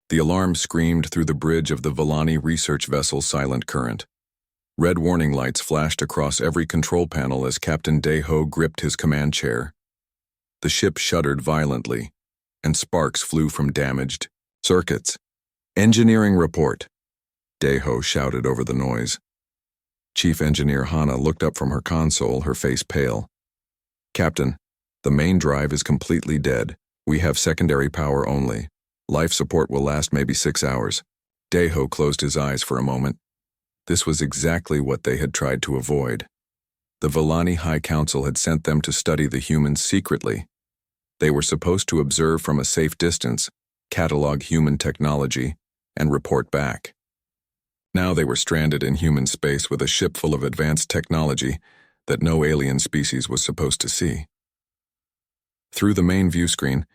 The alarm screamed through the bridge of the Villani research vessel Silent Current. Red warning lights flashed across every control panel as Captain Deho gripped his command chair. The ship shuddered violently, and sparks flew from damaged circuits. "Engineering report," Deho shouted over the noise. Chief Engineer Hana looked up from her console, her face pale. "Captain, the main drive is completely dead. We have secondary power only. Life support will last maybe 6 hours." Deho closed his eyes for a moment. This was exactly what they had tried to avoid. The Villani High Council had sent them to study the humans secretly. They were supposed to observe from a safe distance, catalog human technology, and report back. Now they were stranded in human space with a ship full of advanced technology that no alien species was supposed to see. Through the main view screen,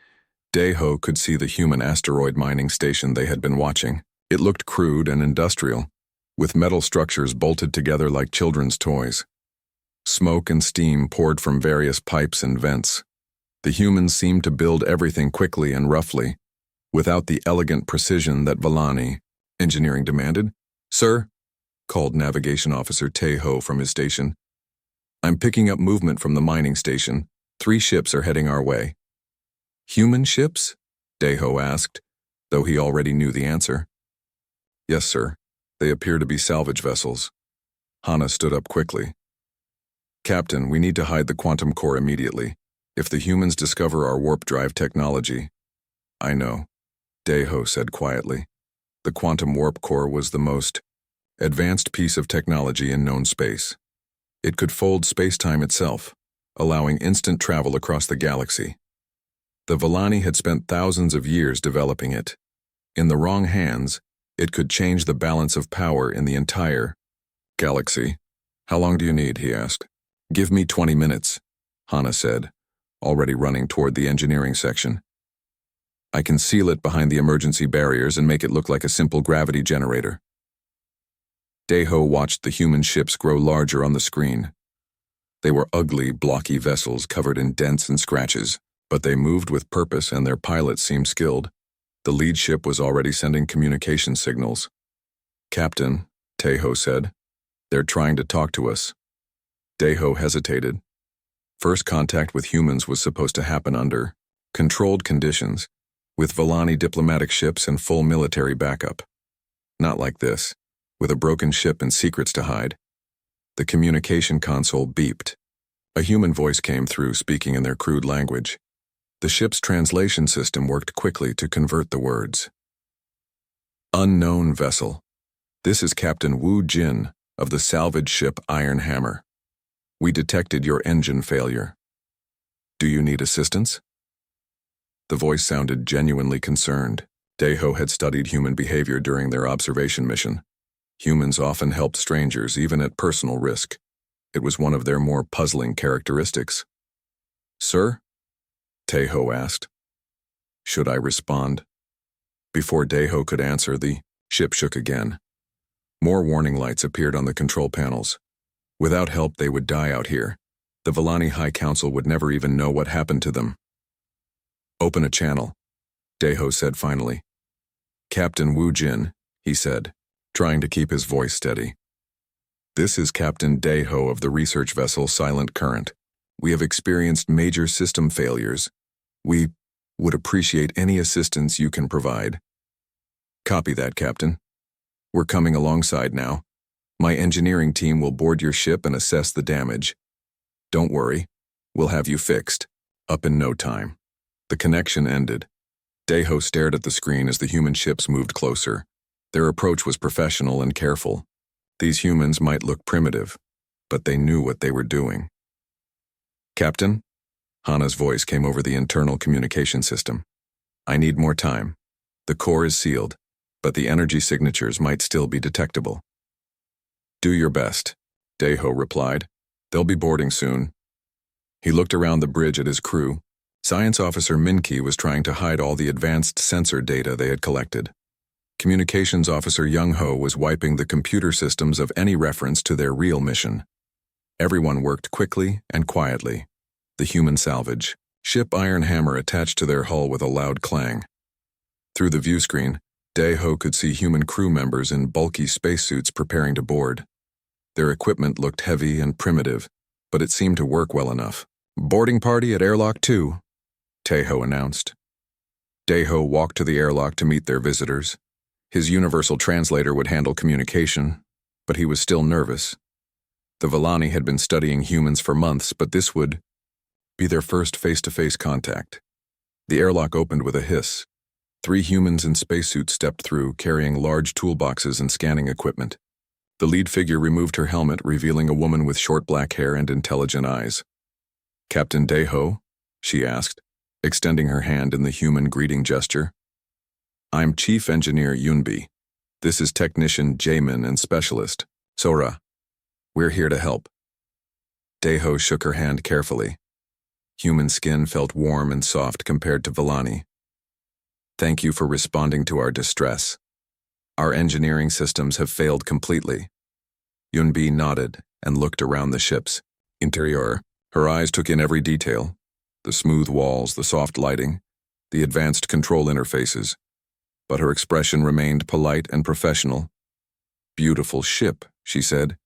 Deho could see the human asteroid mining station they had been watching. It looked crude and industrial, with metal structures bolted together like children's toys. Smoke and steam poured from various pipes and vents. The humans seemed to build everything quickly and roughly, without the elegant precision that Villani engineering demanded. "Sir," called Navigation Officer Teho from his station. "I'm picking up movement from the mining station. 3 ships are heading our way." "Human ships?" Deho asked, though he already knew the answer. "Yes, sir. They appear to be salvage vessels." Hana stood up quickly. "Captain, we need to hide the quantum core immediately. If the humans discover our warp drive technology—" "I know," Deho said quietly. The quantum warp core was the most advanced piece of technology in known space. It could fold space-time itself, allowing instant travel across the galaxy. The Villani had spent thousands of years developing it. In the wrong hands, it could change the balance of power in the entire galaxy. "How long do you need?" he asked. "Give me 20 minutes, Hana said, already running toward the engineering section. "I can seal it behind the emergency barriers and make it look like a simple gravity generator." Deho watched the human ships grow larger on the screen. They were ugly, blocky vessels covered in dents and scratches, but they moved with purpose and their pilots seemed skilled. The lead ship was already sending communication signals. "Captain," Teho said, "they're trying to talk to us." Deho hesitated. First contact with humans was supposed to happen under controlled conditions, with Villani diplomatic ships and full military backup. Not like this, with a broken ship and secrets to hide. The communication console beeped. A human voice came through, speaking in their crude language. The ship's translation system worked quickly to convert the words. "Unknown vessel. This is Captain Wu Jin of the salvage ship Iron Hammer. We detected your engine failure. Do you need assistance?" The voice sounded genuinely concerned. Deho had studied human behavior during their observation mission. Humans often helped strangers, even at personal risk. It was one of their more puzzling characteristics. "Sir?" Teho asked. "Should I respond?" Before Deho could answer, the ship shook again. More warning lights appeared on the control panels. Without help, they would die out here. The Villani High Council would never even know what happened to them. "Open a channel," Deho said finally. "Captain Wu Jin," he said, trying to keep his voice steady. "This is Captain Deho of the research vessel Silent Current. We have experienced major system failures. We would appreciate any assistance you can provide." "Copy that, Captain. We're coming alongside now. My engineering team will board your ship and assess the damage. Don't worry, we'll have you fixed, up in no time." The connection ended. Deho stared at the screen as the human ships moved closer. Their approach was professional and careful. These humans might look primitive, but they knew what they were doing. "Captain?" Hana's voice came over the internal communication system. "I need more time. The core is sealed, but the energy signatures might still be detectable." "Do your best," Deho replied. "They'll be boarding soon." He looked around the bridge at his crew. Science Officer Minki was trying to hide all the advanced sensor data they had collected. Communications Officer Young Ho was wiping the computer systems of any reference to their real mission. Everyone worked quickly and quietly. The human salvage ship Iron Hammer attached to their hull with a loud clang. Through the view screen, Daeho could see human crew members in bulky spacesuits preparing to board. Their equipment looked heavy and primitive, but it seemed to work well enough. "Boarding party at Airlock 2, Taeho announced. Daeho walked to the airlock to meet their visitors. His universal translator would handle communication, but he was still nervous. The Villani had been studying humans for months, but this would be their first face-to-face contact. The airlock opened with a hiss. 3 humans in spacesuits stepped through, carrying large toolboxes and scanning equipment. The lead figure removed her helmet, revealing a woman with short black hair and intelligent eyes. "Captain Daeho?" she asked, extending her hand in the human greeting gesture. "I'm Chief Engineer Yunbi. This is Technician Jamin and Specialist Sora. We're here to help." Daeho shook her hand carefully. Human skin felt warm and soft compared to Villani. "Thank you for responding to our distress. Our engineering systems have failed completely." Yunbi nodded and looked around the ship's interior. Her eyes took in every detail: the smooth walls, the soft lighting, the advanced control interfaces. But her expression remained polite and professional. "Beautiful ship," she said.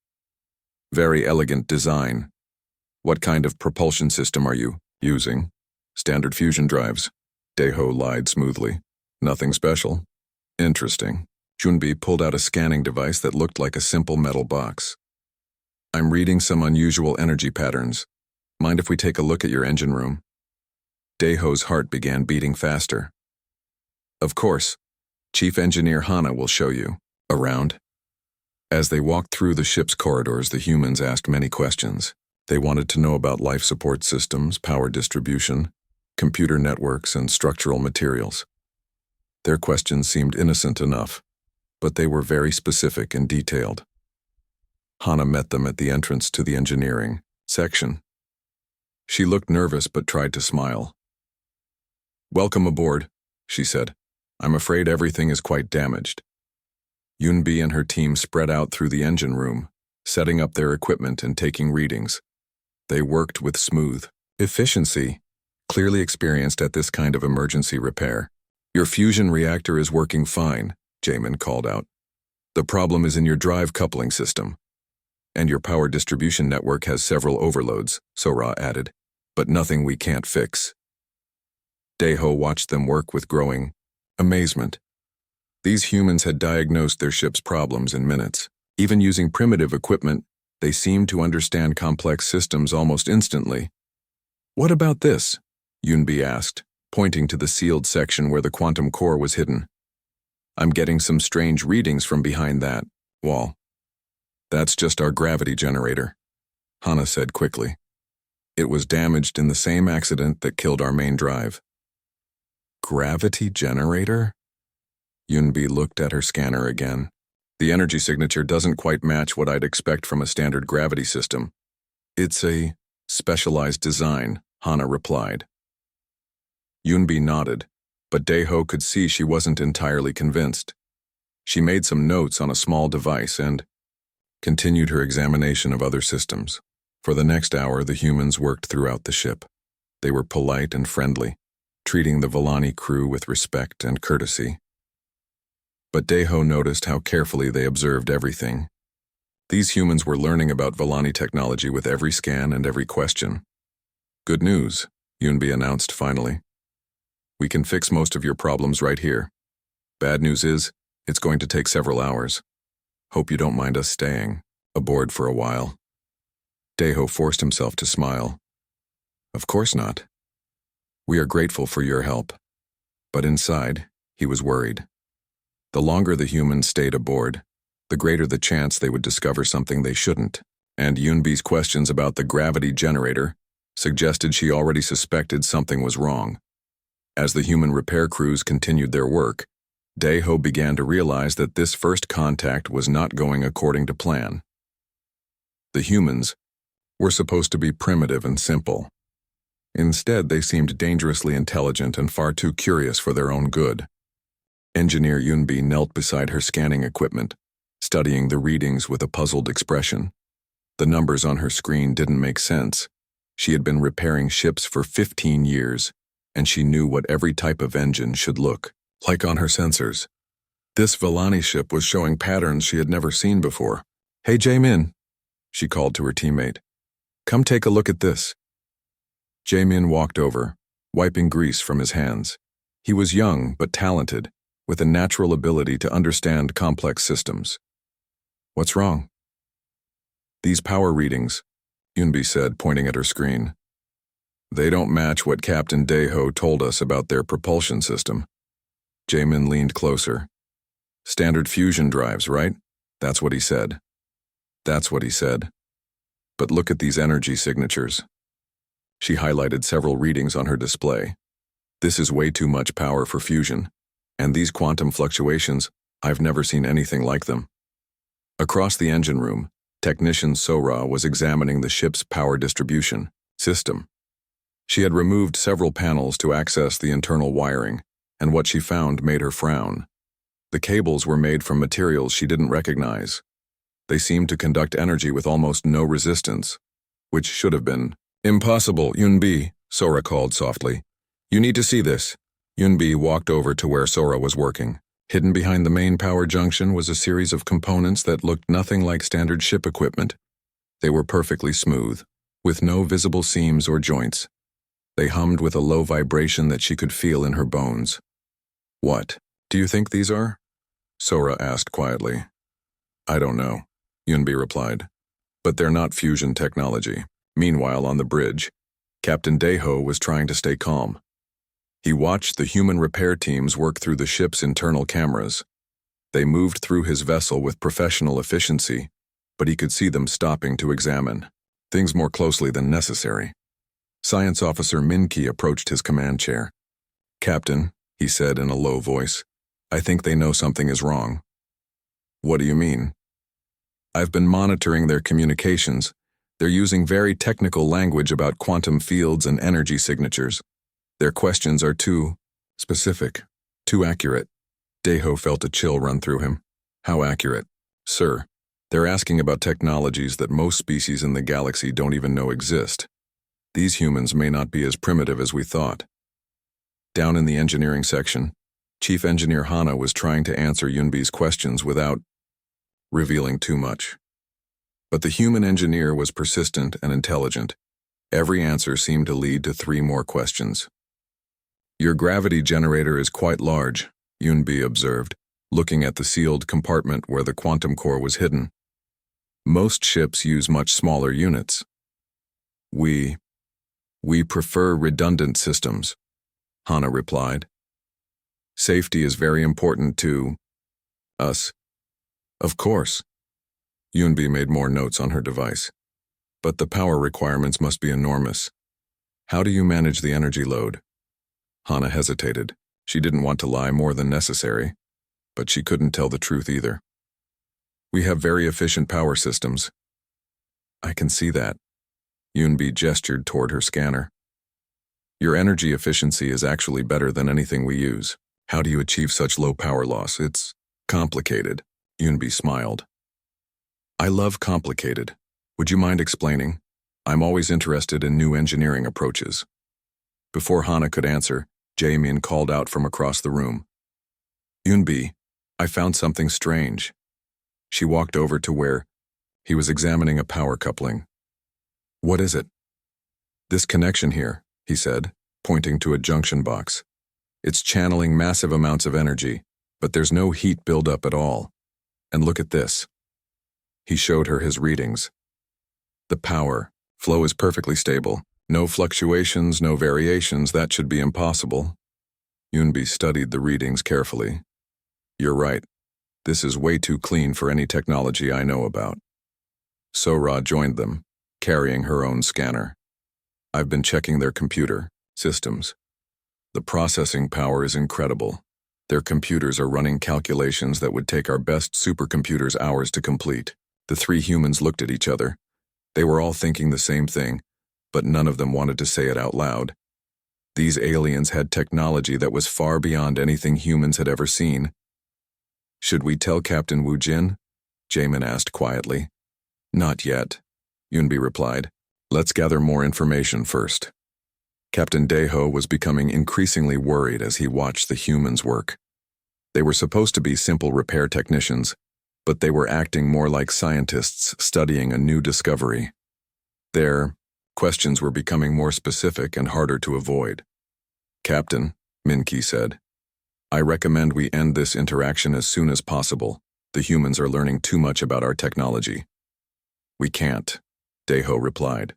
"Very elegant design. What kind of propulsion system are you using?" "Standard fusion drives," Daeho lied smoothly. "Nothing special." "Interesting." Junbi pulled out a scanning device that looked like a simple metal box. "I'm reading some unusual energy patterns. Mind if we take a look at your engine room?" Daeho's heart began beating faster. "Of course. Chief Engineer Hana will show you around." As they walked through the ship's corridors, the humans asked many questions. They wanted to know about life support systems, power distribution, computer networks, and structural materials. Their questions seemed innocent enough, but they were very specific and detailed. Hana met them at the entrance to the engineering section. She looked nervous but tried to smile. "Welcome aboard," she said. "I'm afraid everything is quite damaged." Yunbi and her team spread out through the engine room, setting up their equipment and taking readings. They worked with smooth efficiency, clearly experienced at this kind of emergency repair. "Your fusion reactor is working fine," Jamin called out. "The problem is in your drive coupling system. And your power distribution network has several overloads," Sora added, "but nothing we can't fix." Daeho watched them work with growing amazement. These humans had diagnosed their ship's problems in minutes. Even using primitive equipment, they seemed to understand complex systems almost instantly. "What about this?" Yunbi asked, pointing to the sealed section where the quantum core was hidden. "I'm getting some strange readings from behind that wall." "That's just our gravity generator," Hana said quickly. "It was damaged in the same accident that killed our main drive." "Gravity generator?" Yunbi looked at her scanner again. "The energy signature doesn't quite match what I'd expect from a standard gravity system." "It's a specialized design," Hana replied. Yunbi nodded, but Daeho could see she wasn't entirely convinced. She made some notes on a small device and continued her examination of other systems. For the next hour, the humans worked throughout the ship. They were polite and friendly, treating the Villani crew with respect and courtesy. But Daeho noticed how carefully they observed everything. These humans were learning about Villani technology with every scan and every question. "Good news," Yunbi announced finally. "We can fix most of your problems right here. Bad news is, it's going to take several hours. Hope you don't mind us staying aboard for a while." Daeho forced himself to smile. "Of course not. We are grateful for your help." But inside, he was worried. The longer the humans stayed aboard, the greater the chance they would discover something they shouldn't. And Yunbi's questions about the gravity generator suggested she already suspected something was wrong. As the human repair crews continued their work, Daeho began to realize that this first contact was not going according to plan. The humans were supposed to be primitive and simple. Instead, they seemed dangerously intelligent and far too curious for their own good. Engineer Yunbi knelt beside her scanning equipment, studying the readings with a puzzled expression. The numbers on her screen didn't make sense. She had been repairing ships for 15 years, and she knew what every type of engine should look like on her sensors. This Villani ship was showing patterns she had never seen before. "Hey, Jaemin," she called to her teammate. "Come take a look at this." Jaemin walked over, wiping grease from his hands. He was young but talented, with a natural ability to understand complex systems. "What's wrong?" "These power readings," Yunbi said, pointing at her screen. "They don't match what Captain Daeho told us about their propulsion system." Jaemin leaned closer. "Standard fusion drives, right?" "That's what he said." "That's what he said. But look at these energy signatures." She highlighted several readings on her display. "This is way too much power for fusion. And these quantum fluctuations, I've never seen anything like them." Across the engine room, Technician Sora was examining the ship's power distribution system. She had removed several panels to access the internal wiring, and what she found made her frown. The cables were made from materials she didn't recognize. They seemed to conduct energy with almost no resistance, which should have been impossible. "Yunbi," Sora called softly. "You need to see this." Yunbi walked over to where Sora was working. Hidden behind the main power junction was a series of components that looked nothing like standard ship equipment. They were perfectly smooth, with no visible seams or joints. They hummed with a low vibration that she could feel in her bones. "What do you think these are?" Sora asked quietly. "I don't know," Yunbi replied. "But they're not fusion technology." Meanwhile, on the bridge, Captain Daeho was trying to stay calm. He watched the human repair teams work through the ship's internal cameras. They moved through his vessel with professional efficiency, but he could see them stopping to examine things more closely than necessary. Science Officer Minki approached his command chair. "Captain," he said in a low voice, "I think they know something is wrong." "What do you mean?" "I've been monitoring their communications. They're using very technical language about quantum fields and energy signatures. Their questions are too specific, too accurate." Daeho felt a chill run through him. "How accurate?" "Sir, they're asking about technologies that most species in the galaxy don't even know exist. These humans may not be as primitive as we thought." Down in the engineering section, Chief Engineer Hana was trying to answer Yunbi's questions without revealing too much. But the human engineer was persistent and intelligent. Every answer seemed to lead to 3 more questions. "Your gravity generator is quite large," Yunbi observed, looking at the sealed compartment where the quantum core was hidden. "Most ships use much smaller units. We prefer redundant systems," Hana replied. "Safety is very important to us." "Of course." Yunbi made more notes on her device. "But the power requirements must be enormous. How do you manage the energy load?" Hana hesitated. She didn't want to lie more than necessary, but she couldn't tell the truth either. "We have very efficient power systems." "I can see that." Yunbi gestured toward her scanner. "Your energy efficiency is actually better than anything we use. How do you achieve such low power loss?" "It's complicated," Yunbi smiled. "I love complicated. Would you mind explaining? I'm always interested in new engineering approaches." Before Hana could answer, Jaemin called out from across the room. "Yunbi, I found something strange." She walked over to where he was examining a power coupling. "What is it?" "This connection here," he said, pointing to a junction box. "It's channeling massive amounts of energy, but there's no heat buildup at all. And look at this." He showed her his readings. "The power flow is perfectly stable. No fluctuations, no variations. That should be impossible." Yunbi studied the readings carefully. "You're right. This is way too clean for any technology I know about." Sora joined them, carrying her own scanner. "I've been checking their computer systems. The processing power is incredible. Their computers are running calculations that would take our best supercomputers hours to complete." The 3 humans looked at each other. They were all thinking the same thing, but none of them wanted to say it out loud. These aliens had technology that was far beyond anything humans had ever seen. "Should we tell Captain Wu Jin?" Jaemin asked quietly. "Not yet," Yunbi replied. "Let's gather more information first." Captain Daeho was becoming increasingly worried as he watched the humans work. They were supposed to be simple repair technicians, but they were acting more like scientists studying a new discovery. Their questions were becoming more specific and harder to avoid. "Captain," Minky said, "I recommend we end this interaction as soon as possible. The humans are learning too much about our technology." "We can't," Daeho replied.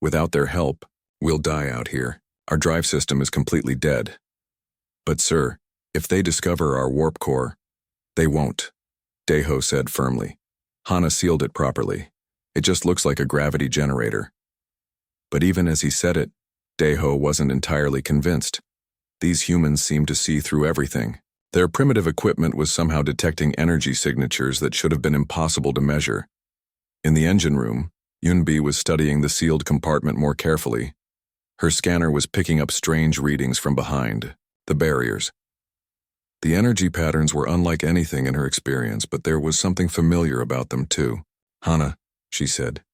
"Without their help, we'll die out here. Our drive system is completely dead." "But sir, if they discover our warp core..." "They won't," Daeho said firmly. "Hana sealed it properly. It just looks like a gravity generator." But even as he said it, Daeho wasn't entirely convinced. These humans seemed to see through everything. Their primitive equipment was somehow detecting energy signatures that should have been impossible to measure. In the engine room, Yunbi was studying the sealed compartment more carefully. Her scanner was picking up strange readings from behind the barriers. The energy patterns were unlike anything in her experience, but there was something familiar about them too. "Hana," she said,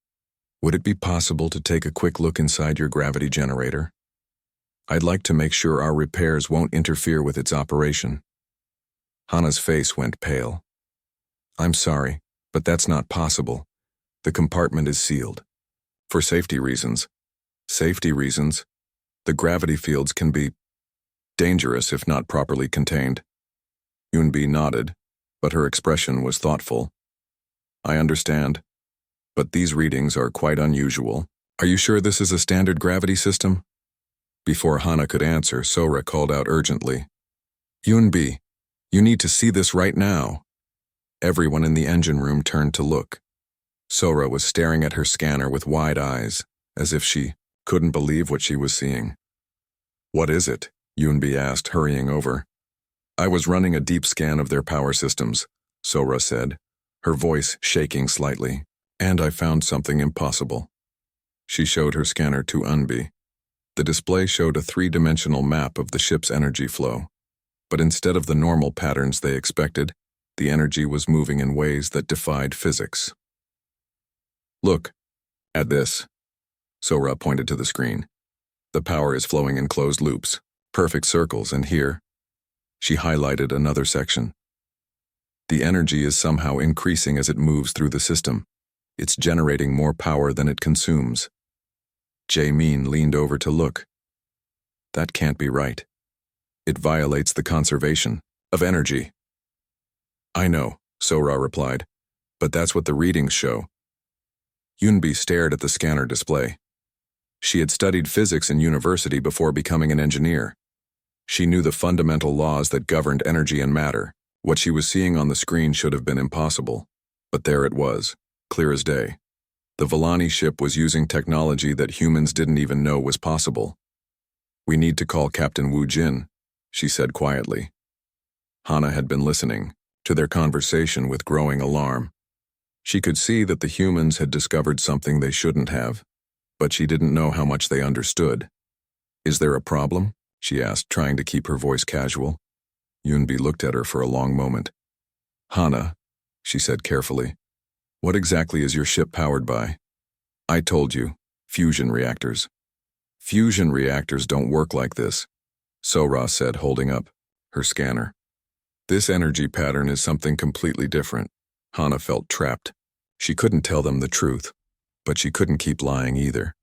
"would it be possible to take a quick look inside your gravity generator? I'd like to make sure our repairs won't interfere with its operation." Hana's face went pale. "I'm sorry, but that's not possible. The compartment is sealed. For safety reasons." "Safety reasons? The gravity fields can be dangerous if not properly contained." Yunbi nodded, but her expression was thoughtful. "I understand, but these readings are quite unusual. Are you sure this is a standard gravity system?" Before Hana could answer, Sora called out urgently, "Yunbi, you need to see this right now." Everyone in the engine room turned to look. Sora was staring at her scanner with wide eyes, as if she couldn't believe what she was seeing. "What is it?" Yunbi asked, hurrying over. "I was running a deep scan of their power systems," Sora said, her voice shaking slightly, "and I found something impossible." She showed her scanner to Unbi. The display showed a three-dimensional map of the ship's energy flow, but instead of the normal patterns they expected, the energy was moving in ways that defied physics. "Look at this." Sora pointed to the screen. "The power is flowing in closed loops, perfect circles, and here..." She highlighted another section. "The energy is somehow increasing as it moves through the system. It's generating more power than it consumes." Jae-min leaned over to look. "That can't be right. It violates the conservation of energy." "I know," Sora replied, "but that's what the readings show." Yunbi stared at the scanner display. She had studied physics in university before becoming an engineer. She knew the fundamental laws that governed energy and matter. What she was seeing on the screen should have been impossible. But there it was, clear as day. The Volani ship was using technology that humans didn't even know was possible. "We need to call Captain Wu Jin," she said quietly. Hana had been listening to their conversation with growing alarm. She could see that the humans had discovered something they shouldn't have, but she didn't know how much they understood. "Is there a problem?" she asked, trying to keep her voice casual. Yunbi looked at her for a long moment. "Hana," she said carefully, "what exactly is your ship powered by?" "I told you, fusion reactors." "Fusion reactors don't work like this," Sora said, holding up her scanner. "This energy pattern is something completely different." Hana felt trapped. She couldn't tell them the truth, but she couldn't keep lying either.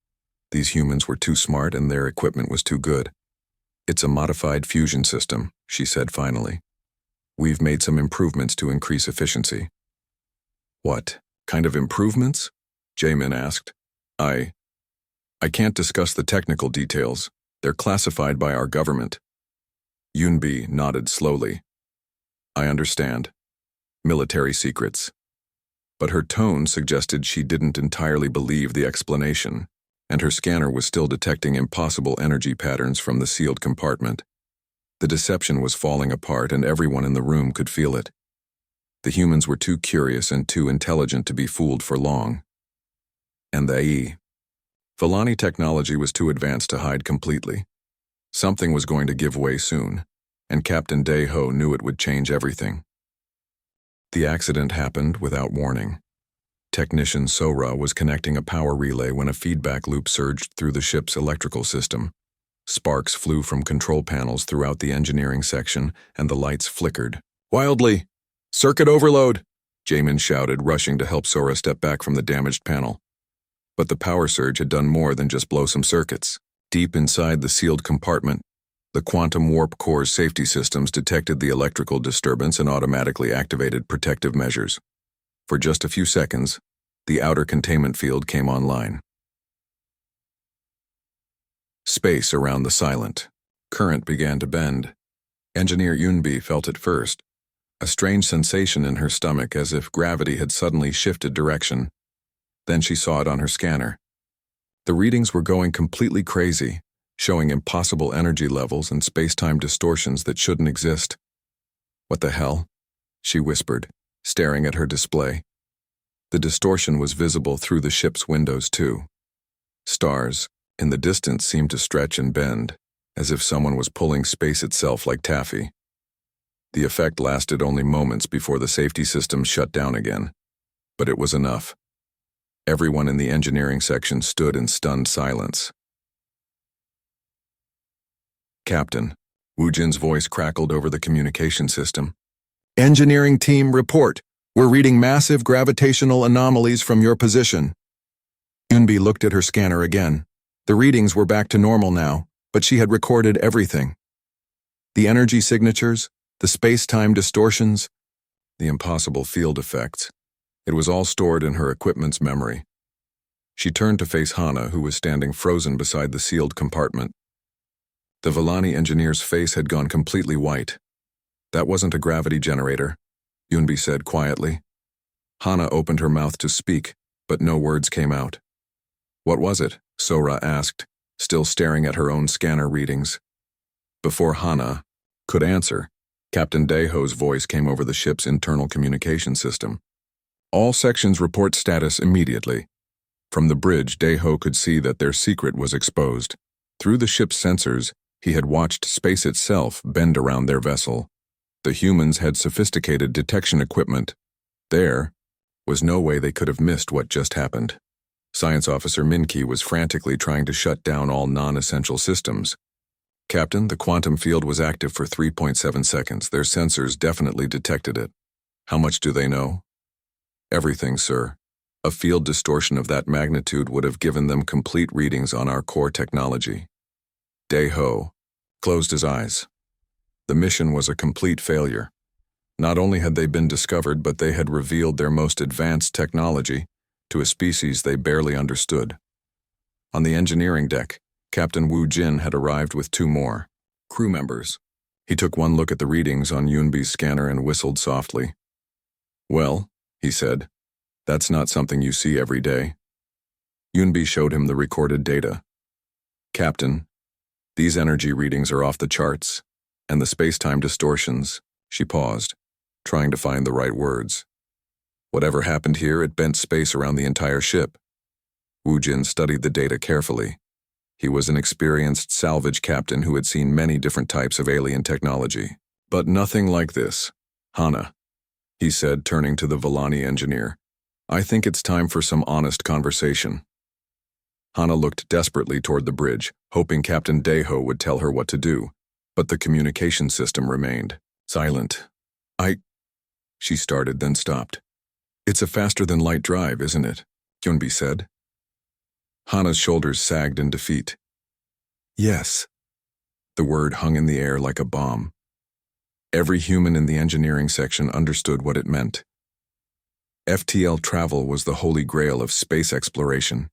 These humans were too smart and their equipment was too good. "It's a modified fusion system," she said finally. "We've made some improvements to increase efficiency." "What kind of improvements?" Jaemin asked. I can't discuss the technical details. They're classified by our government." Yunbi nodded slowly. "I understand. Military secrets." But her tone suggested she didn't entirely believe the explanation, and her scanner was still detecting impossible energy patterns from the sealed compartment. The deception was falling apart, and everyone in the room could feel it. The humans were too curious and too intelligent to be fooled for long. And the Volani technology was too advanced to hide completely. Something was going to give way soon, and Captain Daeho knew it would change everything. The accident happened without warning. Technician Sora was connecting a power relay when a feedback loop surged through the ship's electrical system. Sparks flew from control panels throughout the engineering section, and the lights flickered, Wildly! Circuit overload! Jamin shouted, rushing to help Sora step back from the damaged panel. But the power surge had done more than just blow some circuits. Deep inside the sealed compartment, the quantum warp core's safety systems detected the electrical disturbance and automatically activated protective measures. For just a few seconds, the outer containment field came online. Space around the silent current began to bend. Engineer Yunbi felt it first, a strange sensation in her stomach as if gravity had suddenly shifted direction. Then she saw it on her scanner. The readings were going completely crazy, showing impossible energy levels and space-time distortions that shouldn't exist. "What the hell?" she whispered, staring at her display. The distortion was visible through the ship's windows too. Stars, in the distance, seemed to stretch and bend, as if someone was pulling space itself like taffy. The effect lasted only moments before the safety system shut down again. But it was enough. Everyone in the engineering section stood in stunned silence. "Captain," Wu Jin's voice crackled over the communication system. "Engineering team, report. We're reading massive gravitational anomalies from your position." Yunbi looked at her scanner again. The readings were back to normal now, but she had recorded everything. The energy signatures, the space-time distortions, the impossible field effects. It was all stored in her equipment's memory. She turned to face Hana, who was standing frozen beside the sealed compartment. The Villani engineer's face had gone completely white. "That wasn't a gravity generator," Yunbi said quietly. Hana opened her mouth to speak, but no words came out. "What was it?" Sora asked, still staring at her own scanner readings. Before Hana could answer, Captain Daeho's voice came over the ship's internal communication system. "All sections report status immediately." From the bridge, Daeho could see that their secret was exposed. Through the ship's sensors, he had watched space itself bend around their vessel. The humans had sophisticated detection equipment. There was no way they could have missed what just happened. Science Officer Minki was frantically trying to shut down all non-essential systems. "Captain, the quantum field was active for 3.7 seconds. Their sensors definitely detected it." "How much do they know?" "Everything, sir. A field distortion of that magnitude would have given them complete readings on our core technology." Daeho closed his eyes. The mission was a complete failure. Not only had they been discovered, but they had revealed their most advanced technology to a species they barely understood. On the engineering deck, Captain Wu Jin had arrived with 2 more crew members. He took one look at the readings on Yunbi's scanner and whistled softly. "Well," he said, "that's not something you see every day." Yunbi showed him the recorded data. "Captain, these energy readings are off the charts, and the space-time distortions." She paused, trying to find the right words. "Whatever happened here, it bent space around the entire ship." Wu Jin studied the data carefully. He was an experienced salvage captain who had seen many different types of alien technology. "But nothing like this. Hana," he said, turning to the Villani engineer. "I think it's time for some honest conversation." Hana looked desperately toward the bridge, hoping Captain Daeho would tell her what to do, but the communication system remained silent. She started, then stopped. "It's a faster-than-light drive, isn't it?" Yunbi said. Hana's shoulders sagged in defeat. "Yes." The word hung in the air like a bomb. Every human in the engineering section understood what it meant. FTL travel was the holy grail of space exploration.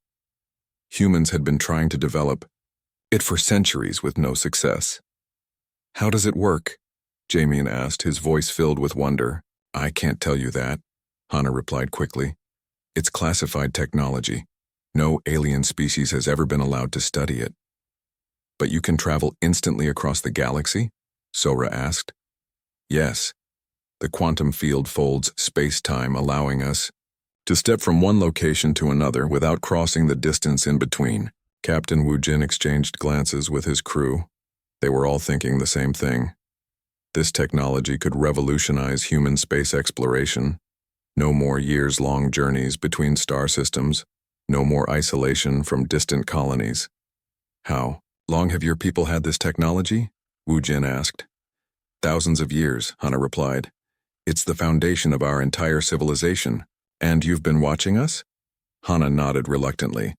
Humans had been trying to develop it for centuries with no success. "How does it work?" Jamin asked, his voice filled with wonder. "I can't tell you that," Hana replied quickly. "It's classified technology. No alien species has ever been allowed to study it." "But you can travel instantly across the galaxy?" Sora asked. "Yes. The quantum field folds space-time, allowing us to step from one location to another without crossing the distance in between." Captain Wu Jin exchanged glances with his crew. They were all thinking the same thing. This technology could revolutionize human space exploration. No more years-long journeys between star systems. No more isolation from distant colonies. "How long have your people had this technology?" Wu Jin asked. "Thousands of years," Hana replied. It's the foundation of our entire civilization. And you've been watching us? Hana nodded reluctantly.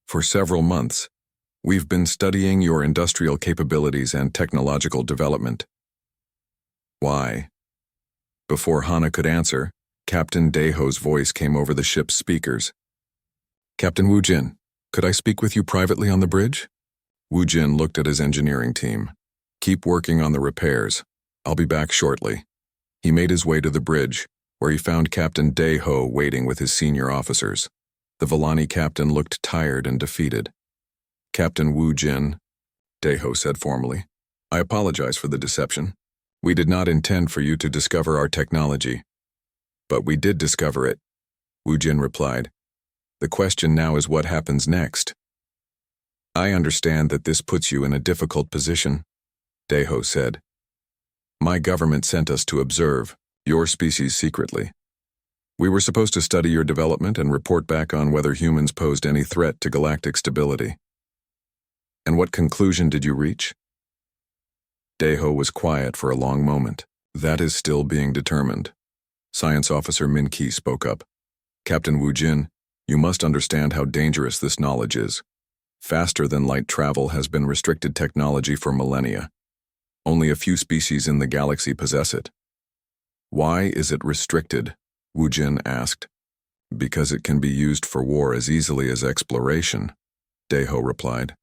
For several months, we've been studying your industrial capabilities and technological development. Why? Before Hana could answer, Captain Daeho's voice came over the ship's speakers. Captain Wu Jin, could I speak with you privately on the bridge? Wu Jin looked at his engineering team. Keep working on the repairs. I'll be back shortly. He made his way to the bridge, where he found Captain Daeho waiting with his senior officers. The Volani captain looked tired and defeated. Captain Wu Jin, Daeho said formally, I apologize for the deception. We did not intend for you to discover our technology. But we did discover it, Wu Jin replied. The question now is what happens next. I understand that this puts you in a difficult position, Daeho said. My government sent us to observe your species secretly. We were supposed to study your development and report back on whether humans posed any threat to galactic stability. And what conclusion did you reach? Daeho was quiet for a long moment. That is still being determined. Science Officer Min Ki spoke up. Captain Wu Jin, you must understand how dangerous this knowledge is. Faster-than-light travel has been restricted technology for millennia. Only a few species in the galaxy possess it. Why is it restricted? Wu Jin asked. Because it can be used for war as easily as exploration, Daeho replied.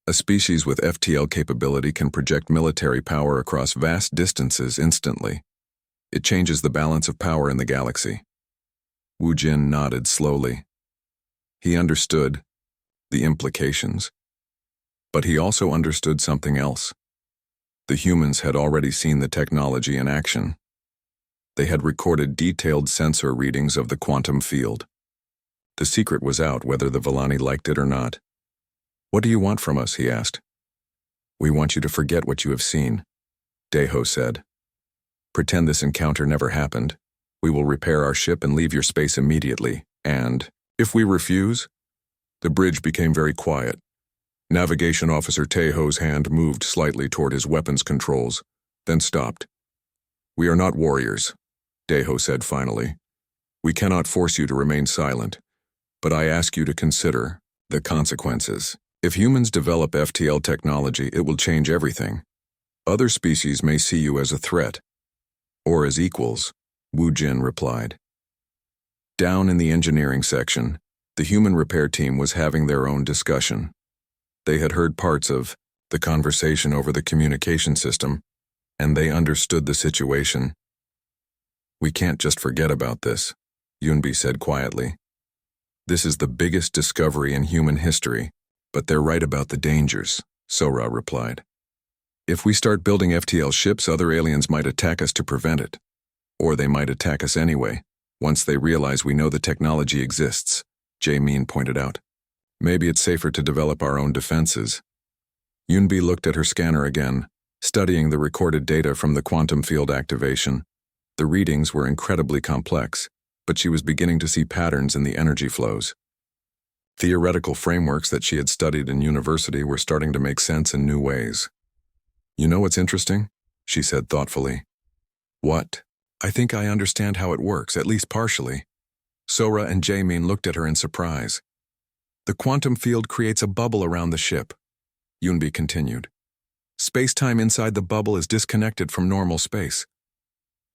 A species with FTL capability can project military power across vast distances instantly. It changes the balance of power in the galaxy. Wu Jin nodded slowly. He understood the implications. But he also understood something else. The humans had already seen the technology in action. They had recorded detailed sensor readings of the quantum field. The secret was out whether the Volani liked it or not. What do you want from us? He asked. We want you to forget what you have seen, Daeho said. Pretend this encounter never happened. We will repair our ship and leave your space immediately. And, if we refuse? The bridge became very quiet. Navigation Officer Daeho's hand moved slightly toward his weapons controls, then stopped. We are not warriors, Daeho said finally. We cannot force you to remain silent, but I ask you to consider the consequences. If humans develop FTL technology, it will change everything. Other species may see you as a threat, or as equals, Wu Jin replied. Down in the engineering section, the human repair team was having their own discussion. They had heard parts of the conversation over the communication system, and they understood the situation. We can't just forget about this, Yunbi said quietly. This is the biggest discovery in human history, but they're right about the dangers, Sora replied. If we start building FTL ships, other aliens might attack us to prevent it. Or they might attack us anyway, once they realize we know the technology exists, Jae-min pointed out. Maybe it's safer to develop our own defenses. Yunbi looked at her scanner again, studying the recorded data from the quantum field activation. The readings were incredibly complex, but she was beginning to see patterns in the energy flows. Theoretical frameworks that she had studied in university were starting to make sense in new ways. You know what's interesting? She said thoughtfully. What? I think I understand how it works, at least partially. Sora and Jae-min looked at her in surprise. The quantum field creates a bubble around the ship, Yunbi continued. Space-time inside the bubble is disconnected from normal space.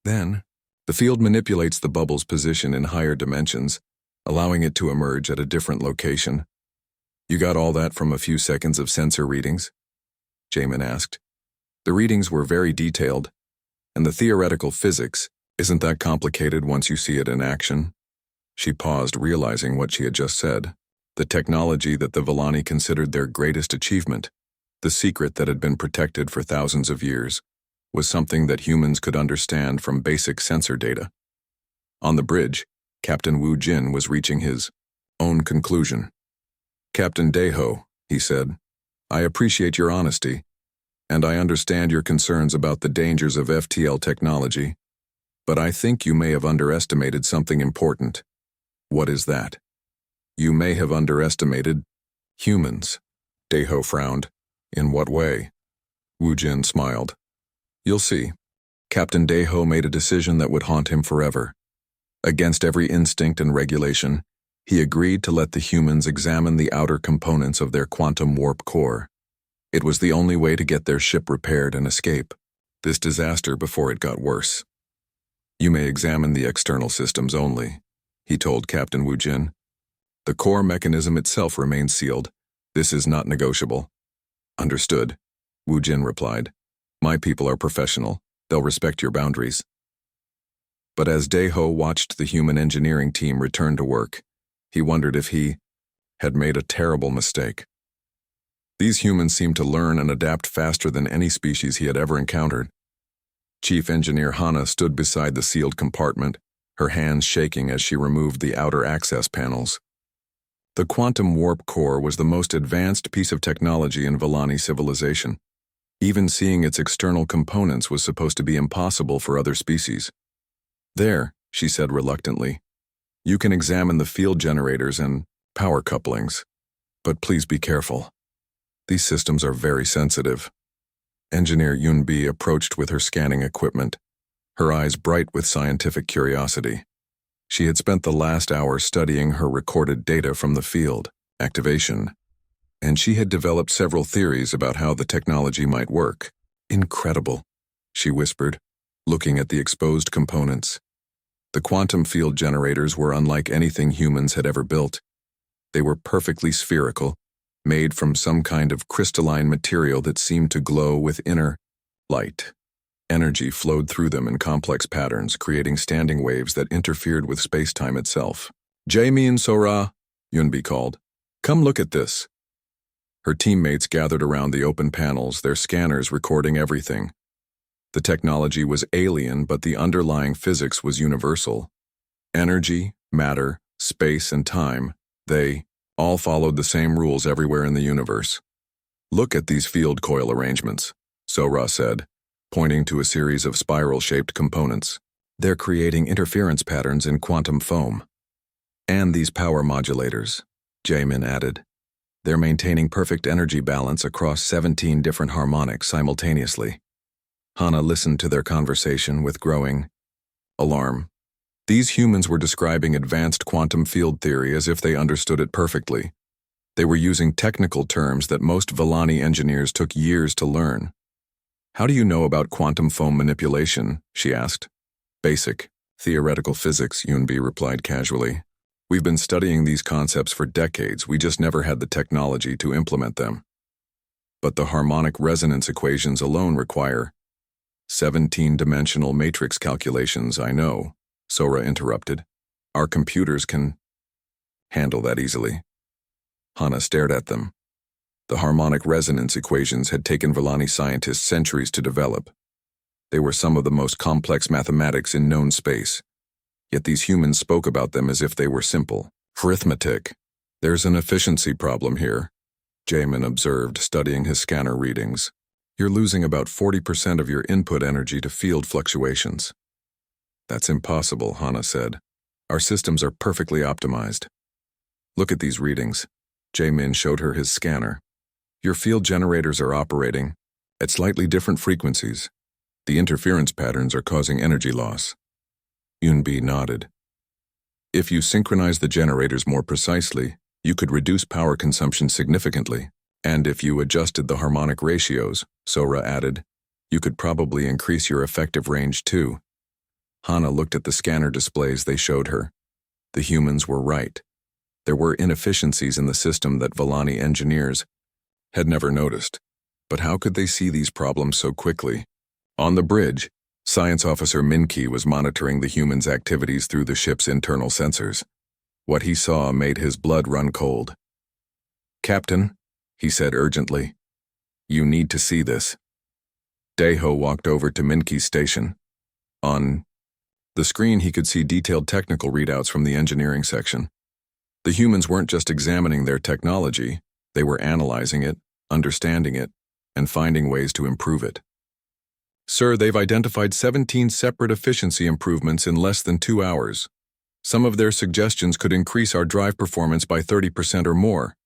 Then, the field manipulates the bubble's position in higher dimensions, allowing it to emerge at a different location. You got all that from a few seconds of sensor readings? Jae-min asked. The readings were very detailed, and the theoretical physics isn't that complicated once you see it in action. She paused, realizing what she had just said. The technology that the Volani considered their greatest achievement, the secret that had been protected for thousands of years, was something that humans could understand from basic sensor data. On the bridge, Captain Wu Jin was reaching his own conclusion. Captain Daeho, he said, I appreciate your honesty, and I understand your concerns about the dangers of FTL technology, but I think you may have underestimated something important. What is that? You may have underestimated humans. Daeho frowned. In what way? Wu Jin smiled. You'll see. Captain Deho made a decision that would haunt him forever. Against every instinct and regulation, he agreed to let the humans examine the outer components of their quantum warp core. It was the only way to get their ship repaired and escape this disaster before it got worse. "You may examine the external systems only," he told Captain Wu Jin. "The core mechanism itself remains sealed. This is not negotiable." "Understood," Wu Jin replied. "My people are professional. They'll respect your boundaries." But as Deho watched the human engineering team return to work, he wondered if he had made a terrible mistake. These humans seemed to learn and adapt faster than any species he had ever encountered. Chief Engineer Hana stood beside the sealed compartment, her hands shaking as she removed the outer access panels. The quantum warp core was the most advanced piece of technology in Villani civilization. Even seeing its external components was supposed to be impossible for other species. "There," she said reluctantly. "You can examine the field generators and power couplings. But please be careful. These systems are very sensitive." Engineer Yunbi approached with her scanning equipment, her eyes bright with scientific curiosity. She had spent the last hour studying her recorded data from the field activation, and she had developed several theories about how the technology might work. "Incredible," she whispered, looking at the exposed components. The quantum field generators were unlike anything humans had ever built. They were perfectly spherical, made from some kind of crystalline material that seemed to glow with inner light. Energy flowed through them in complex patterns, creating standing waves that interfered with space-time itself. "Jaime and Sora," Yunbi called. "Come look at this." Her teammates gathered around the open panels, their scanners recording everything. The technology was alien, but the underlying physics was universal. Energy, matter, space, and time, they all followed the same rules everywhere in the universe. "Look at these field coil arrangements," Sora said, pointing to a series of spiral-shaped components. "They're creating interference patterns in quantum foam." "And these power modulators," Jamin added. "They're maintaining perfect energy balance across 17 different harmonics simultaneously." Hana listened to their conversation with growing alarm. These humans were describing advanced quantum field theory as if they understood it perfectly. They were using technical terms that most Villani engineers took years to learn. "How do you know about quantum foam manipulation?" she asked. "Basic, theoretical physics," Yunbi replied casually. "We've been studying these concepts for decades, we just never had the technology to implement them." "But the harmonic resonance equations alone require 17-dimensional matrix calculations, I know," Sora interrupted. "Our computers can handle that easily." Hana stared at them. The harmonic resonance equations had taken Villani scientists centuries to develop. They were some of the most complex mathematics in known space. Yet these humans spoke about them as if they were simple. "Arithmetic. There's an efficiency problem here," Jamin observed, studying his scanner readings. "You're losing about 40% of your input energy to field fluctuations." "That's impossible," Hana said. "Our systems are perfectly optimized." "Look at these readings." Jamin showed her his scanner. "Your field generators are operating at slightly different frequencies. The interference patterns are causing energy loss." Yunbi nodded. "If you synchronize the generators more precisely, you could reduce power consumption significantly. And if you adjusted the harmonic ratios," Sora added, "you could probably increase your effective range too." Hana looked at the scanner displays they showed her. The humans were right. There were inefficiencies in the system that Villani engineers had never noticed. But how could they see these problems so quickly? On the bridge, Science Officer Minki was monitoring the humans' activities through the ship's internal sensors. What he saw made his blood run cold. "Captain," he said urgently, "you need to see this." Deho walked over to Minki's station. On the screen, he could see detailed technical readouts from the engineering section. The humans weren't just examining their technology, they were analyzing it, understanding it, and finding ways to improve it. "Sir, they've identified 17 separate efficiency improvements in less than 2 hours. Some of their suggestions could increase our drive performance by 30% or more."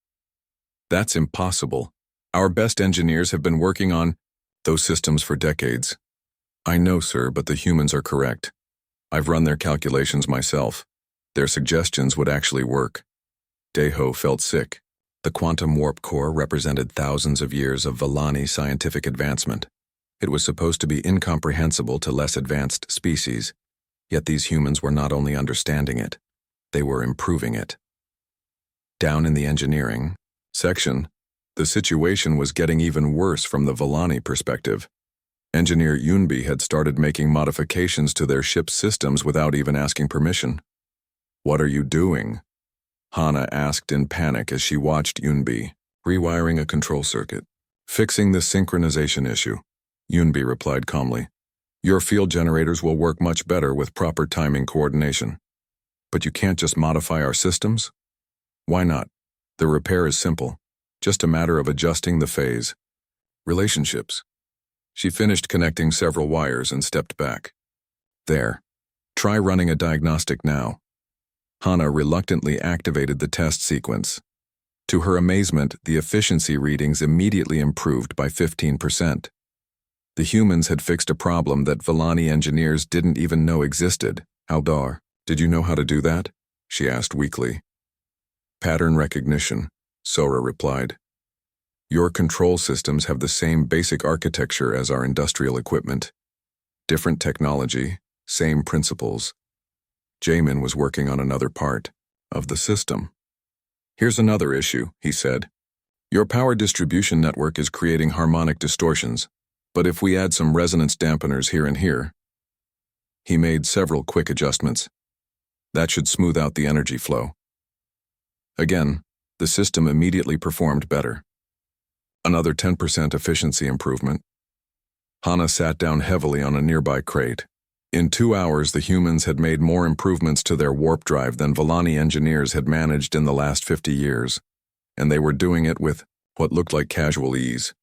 "That's impossible. Our best engineers have been working on those systems for decades." I know, sir, but the humans are correct. I've run their calculations myself. Their suggestions would actually work. Deho felt sick. The quantum warp core represented thousands of years of Vellani scientific advancement. It was supposed to be incomprehensible to less advanced species, yet these humans were not only understanding it, they were improving it. Down in the engineering section, the situation was getting even worse from the Vellani perspective. Engineer Yunbi had started making modifications to their ship's systems without even asking permission. "What are you doing?" Hana asked in panic as she watched Yunbi. "Rewiring a control circuit. Fixing the synchronization issue," Yunbi replied calmly. "Your field generators will work much better with proper timing coordination. But you can't just modify our systems?" "Why not? The repair is simple. Just a matter of adjusting the phase. Relationships." She finished connecting several wires and stepped back. "There. Try running a diagnostic now." Hana reluctantly activated the test sequence. To her amazement, the efficiency readings immediately improved by 15%. The humans had fixed a problem that Vellani engineers didn't even know existed. "Aldar, did you know how to do that?" she asked weakly. "Pattern recognition," Sora replied. "Your control systems have the same basic architecture as our industrial equipment. Different technology, same principles." Jamin was working on another part of the system. "Here's another issue," he said. "Your power distribution network is creating harmonic distortions, but if we add some resonance dampeners here and here..." He made several quick adjustments. "That should smooth out the energy flow." Again, the system immediately performed better. Another 10% efficiency improvement. Hana sat down heavily on a nearby crate. In 2 hours, the humans had made more improvements to their warp drive than Vellani engineers had managed in the last 50 years, and they were doing it with what looked like casual ease.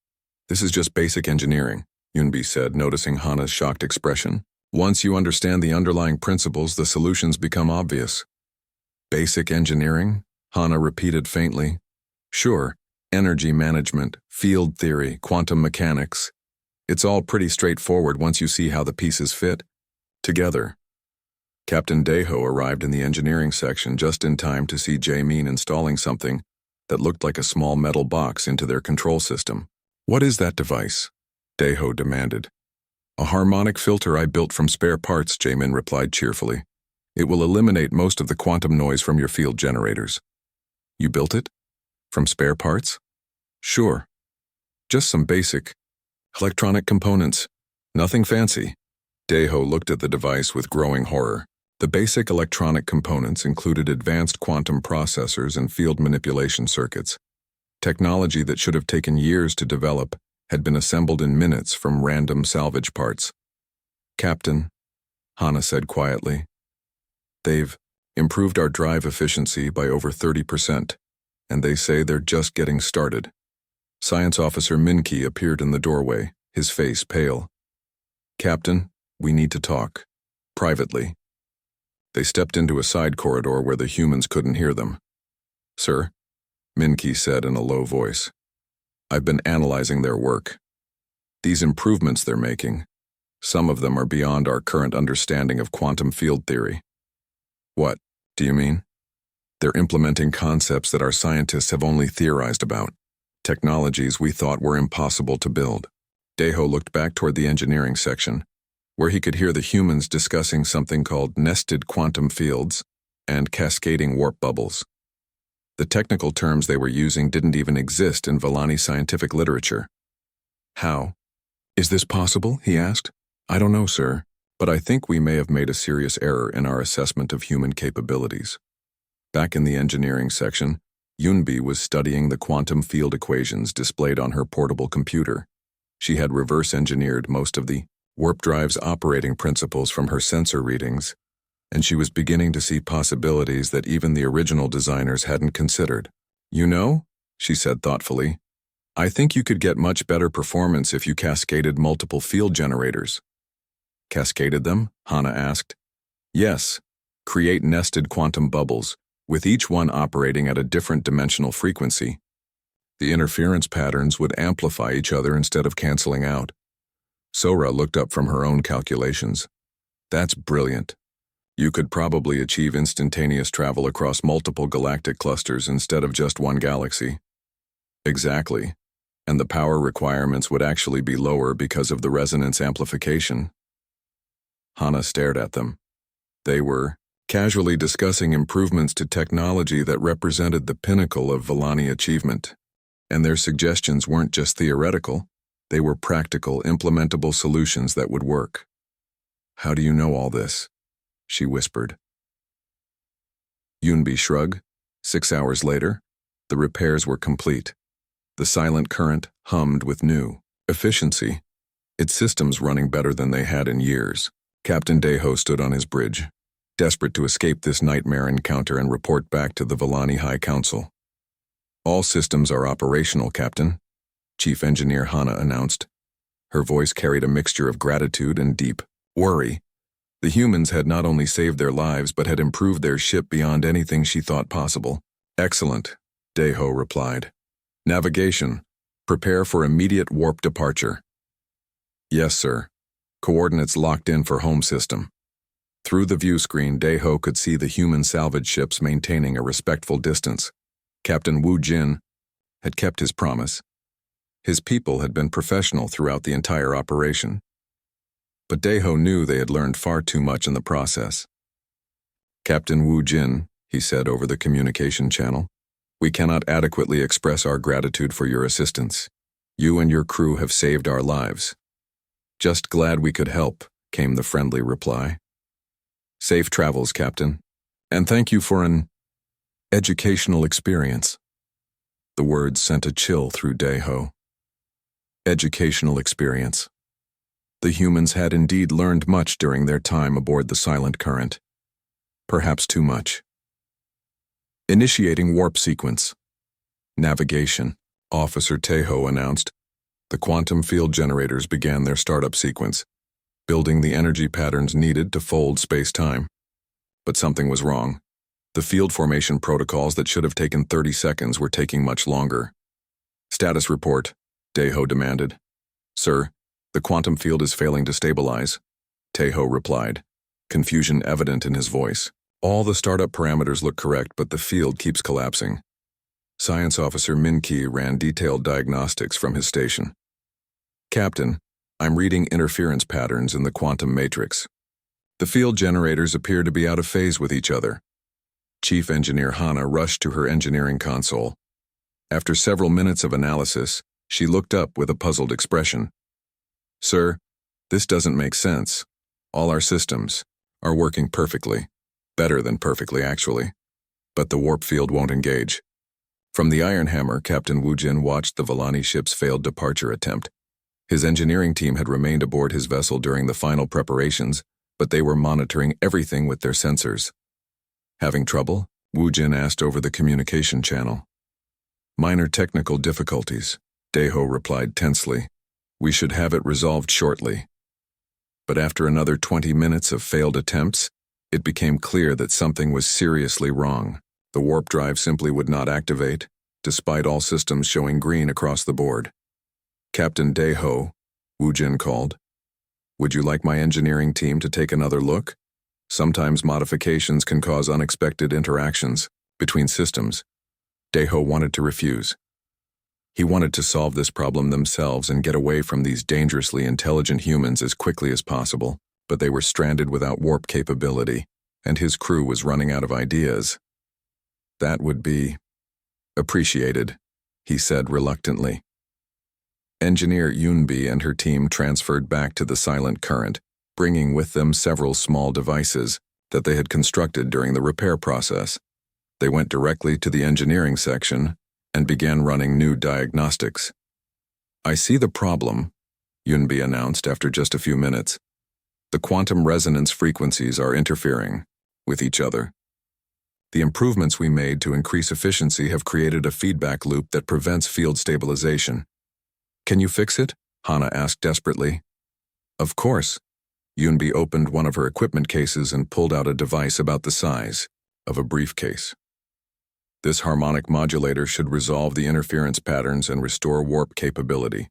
"This is just basic engineering," Yunbi said, noticing Hana's shocked expression. "Once you understand the underlying principles, the solutions become obvious." "Basic engineering?" Hana repeated faintly. "Sure. Energy management, field theory, quantum mechanics. It's all pretty straightforward once you see how the pieces fit together." Captain Deho arrived in the engineering section just in time to see Jamin installing something that looked like a small metal box into their control system. "What is that device?" Deho demanded. "A harmonic filter I built from spare parts," Jamin replied cheerfully. "It will eliminate most of the quantum noise from your field generators." "You built it? From spare parts?" "Sure. Just some basic electronic components. Nothing fancy." Deho looked at the device with growing horror. The basic electronic components included advanced quantum processors and field manipulation circuits. Technology that should have taken years to develop had been assembled in minutes from random salvage parts. "Captain," Hana said quietly, "they've improved our drive efficiency by over 30%, and they say they're just getting started." Science Officer Minki appeared in the doorway, his face pale. "Captain, we need to talk. Privately." They stepped into a side corridor where the humans couldn't hear them. "Sir," Minki said in a low voice, "I've been analyzing their work. These improvements they're making, some of them are beyond our current understanding of quantum field theory." "What do you mean?" "They're implementing concepts that our scientists have only theorized about, technologies we thought were impossible to build." Deho looked back toward the engineering section, where he could hear the humans discussing something called nested quantum fields and cascading warp bubbles. The technical terms they were using didn't even exist in Vellani scientific literature. "How is this possible?" he asked. "I don't know, sir, but I think we may have made a serious error in our assessment of human capabilities." Back in the engineering section, Yunbi was studying the quantum field equations displayed on her portable computer. She had reverse-engineered most of the warp drive's operating principles from her sensor readings, and she was beginning to see possibilities that even the original designers hadn't considered. "You know," she said thoughtfully, "I think you could get much better performance if you cascaded multiple field generators." "Cascaded them?" Hana asked. "Yes. Create nested quantum bubbles, with each one operating at a different dimensional frequency. The interference patterns would amplify each other instead of canceling out. Sora looked up from her own calculations. That's brilliant. You could probably achieve instantaneous travel across multiple galactic clusters instead of just one galaxy. Exactly. And the power requirements would actually be lower because of the resonance amplification. Hana stared at them. They were casually discussing improvements to technology that represented the pinnacle of Vellani achievement. And their suggestions weren't just theoretical, they were practical, implementable solutions that would work. How do you know all this? She whispered. Yunbi shrugged. 6 hours later, the repairs were complete. The silent current hummed with new efficiency, its systems running better than they had in years. Captain Deho stood on his bridge, desperate to escape this nightmare encounter and report back to the Vellani High Council. All systems are operational, Captain, Chief Engineer Hana announced. Her voice carried a mixture of gratitude and deep worry. The humans had not only saved their lives but had improved their ship beyond anything she thought possible. Excellent, Deho replied. Navigation. Prepare for immediate warp departure. Yes, sir. Coordinates locked in for home system. Through the view screen, Deho could see the human salvage ships maintaining a respectful distance. Captain Wu Jin had kept his promise. His people had been professional throughout the entire operation. But Deho knew they had learned far too much in the process. Captain Wu Jin, he said over the communication channel, we cannot adequately express our gratitude for your assistance. You and your crew have saved our lives. Just glad we could help, came the friendly reply. Safe travels, Captain. And thank you for an educational experience. The words sent a chill through Deho. Educational experience. The humans had indeed learned much during their time aboard the Silent Current. Perhaps too much. Initiating warp sequence. Navigation, Officer Tejo announced. The quantum field generators began their startup sequence, building the energy patterns needed to fold space-time. But something was wrong. The field formation protocols that should have taken 30 seconds were taking much longer. Status report, Tejo demanded. Sir, the quantum field is failing to stabilize, Tejo replied, confusion evident in his voice. All the startup parameters look correct, but the field keeps collapsing. Science Officer Min-Ki ran detailed diagnostics from his station. Captain, I'm reading interference patterns in the quantum matrix. The field generators appear to be out of phase with each other. Chief Engineer Hana rushed to her engineering console. After several minutes of analysis, she looked up with a puzzled expression. Sir, this doesn't make sense. All our systems are working perfectly. Better than perfectly, actually. But the warp field won't engage. From the Iron Hammer, Captain Wu Jin watched the Vellani ship's failed departure attempt. His engineering team had remained aboard his vessel during the final preparations, but they were monitoring everything with their sensors. Having trouble? Wu Jin asked over the communication channel. Minor technical difficulties, Deho replied tensely. We should have it resolved shortly. But after another 20 minutes of failed attempts, it became clear that something was seriously wrong. The warp drive simply would not activate, despite all systems showing green across the board. Captain Deho, Wu Jin called. Would you like my engineering team to take another look? Sometimes modifications can cause unexpected interactions between systems. Deho wanted to refuse. He wanted to solve this problem themselves and get away from these dangerously intelligent humans as quickly as possible, but they were stranded without warp capability, and his crew was running out of ideas. That would be appreciated, he said reluctantly. Engineer Yunbi and her team transferred back to the Silent Current, bringing with them several small devices that they had constructed during the repair process. They went directly to the engineering section and began running new diagnostics. I see the problem, Yunbi announced after just a few minutes. The quantum resonance frequencies are interfering with each other. The improvements we made to increase efficiency have created a feedback loop that prevents field stabilization. Can you fix it? Hana asked desperately. Of course. Yunbi opened one of her equipment cases and pulled out a device about the size of a briefcase. This harmonic modulator should resolve the interference patterns and restore warp capability.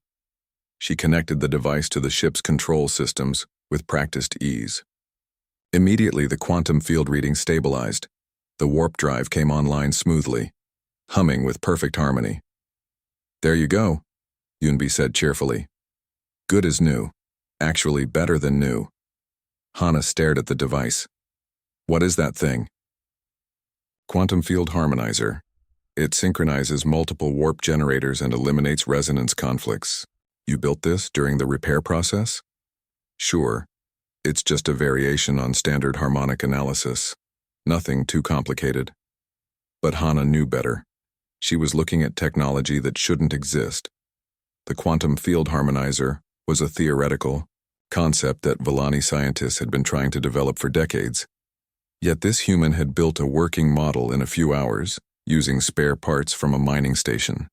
She connected the device to the ship's control systems with practiced ease. Immediately, the quantum field reading stabilized. The warp drive came online smoothly, humming with perfect harmony. "There you go," Yunbi said cheerfully. "Good as new. Actually better than new." Hana stared at the device. "What is that thing?" "Quantum field harmonizer. It synchronizes multiple warp generators and eliminates resonance conflicts. You built this during the repair process?" "Sure. It's just a variation on standard harmonic analysis. Nothing too complicated." But Hana knew better. She was looking at technology that shouldn't exist. The quantum field harmonizer was a theoretical concept that Volani scientists had been trying to develop for decades. Yet this human had built a working model in a few hours, using spare parts from a mining station.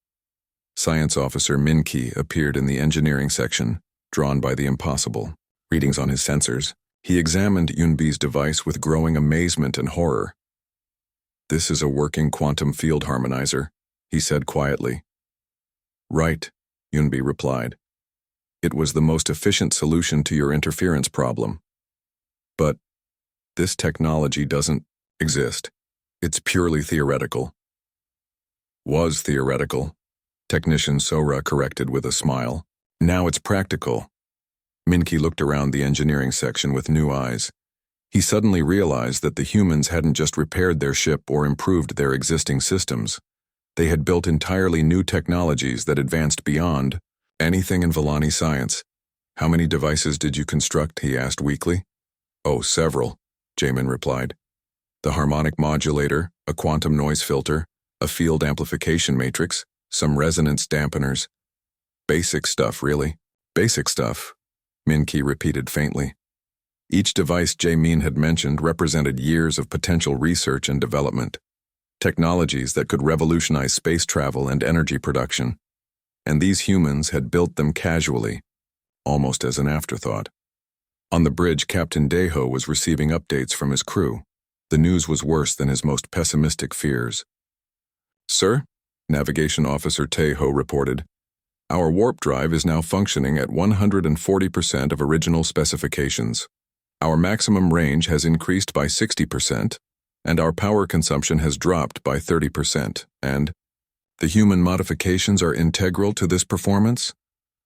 Science Officer Min-Ki appeared in the engineering section, drawn by the impossible. Readings on his sensors, he examined Yunbi's device with growing amazement and horror. "This is a working quantum field harmonizer," he said quietly. "Right," Yunbi replied. "It was the most efficient solution to your interference problem. But this technology doesn't exist. It's purely theoretical." "Was theoretical," Technician Sora corrected with a smile. "Now it's practical." Min-Ki looked around the engineering section with new eyes. He suddenly realized that the humans hadn't just repaired their ship or improved their existing systems. They had built entirely new technologies that advanced beyond anything in Volani science. "How many devices did you construct?" he asked weakly. "Oh, several," Jamin replied. "The harmonic modulator, a quantum noise filter, a field amplification matrix, some resonance dampeners. Basic stuff, really. Basic stuff," Min-Ki repeated faintly. Each device Jamin had mentioned represented years of potential research and development. Technologies that could revolutionize space travel and energy production. And these humans had built them casually, almost as an afterthought. On the bridge, Captain Deho was receiving updates from his crew. The news was worse than his most pessimistic fears. "Sir," Navigation Officer Teho reported, "our warp drive is now functioning at 140% of original specifications. Our maximum range has increased by 60%, and our power consumption has dropped by 30%, and the human modifications are integral to this performance?"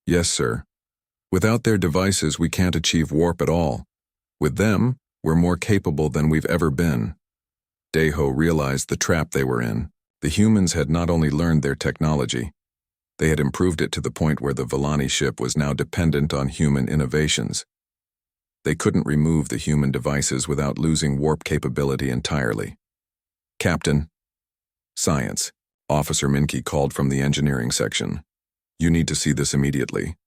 "Yes, sir. Without their devices, we can't achieve warp at all. With them, we're more capable than we've ever been." Deho realized the trap they were in. The humans had not only learned their technology, they had improved it to the point where the Volani ship was now dependent on human innovations. They couldn't remove the human devices without losing warp capability entirely. "Captain." "Science," Officer Min-Ki called from the engineering section. "You need to see this immediately."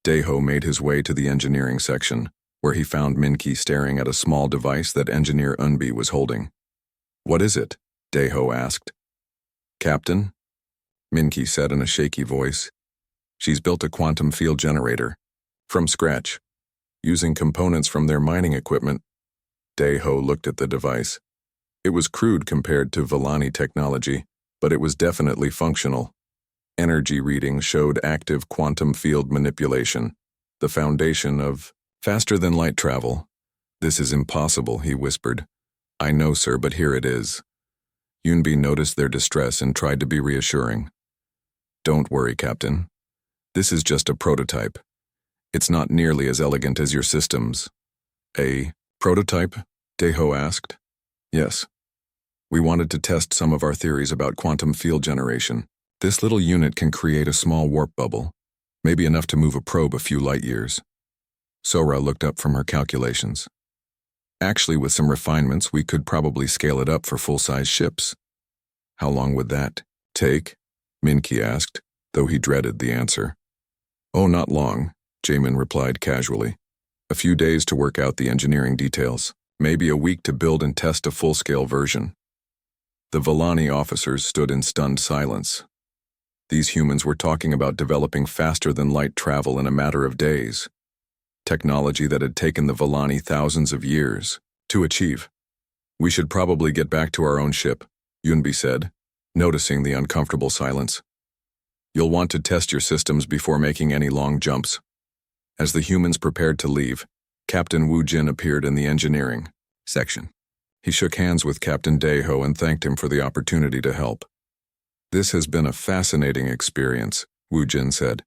Deho made his way to the engineering section, where he found Min-Ki staring at a small device that Engineer Unbi was holding. "What is it?" Deho asked. "Captain," Min-Ki said in a shaky voice, "she's built a quantum field generator. From scratch. Using components from their mining equipment." Deho looked at the device. It was crude compared to Volani technology, but it was definitely functional. Energy readings showed active quantum field manipulation, the foundation of faster-than-light travel. "This is impossible," he whispered. "I know, sir, but here it is." Yunbi noticed their distress and tried to be reassuring. "Don't worry, Captain. This is just a prototype. It's not nearly as elegant as your systems." "A prototype?" Deho asked. "Yes. We wanted to test some of our theories about quantum field generation. This little unit can create a small warp bubble, maybe enough to move a probe a few light years." Sora looked up from her calculations. "Actually, with some refinements, we could probably scale it up for full-size ships." "How long would that take?" Min-Ki asked, though he dreaded the answer. "Oh, not long," Jamin replied casually. "A few days to work out the engineering details, maybe a week to build and test a full-scale version." The Volani officers stood in stunned silence. These humans were talking about developing faster-than-light travel in a matter of days. Technology that had taken the Volani thousands of years to achieve. "We should probably get back to our own ship," Yunbi said, noticing the uncomfortable silence. You'll want to test your systems before making any long jumps. As the humans prepared to leave, Captain Wu Jin appeared in the engineering section. He shook hands with Captain Daeho and thanked him for the opportunity to help. "This has been a fascinating experience," Wu Jin said.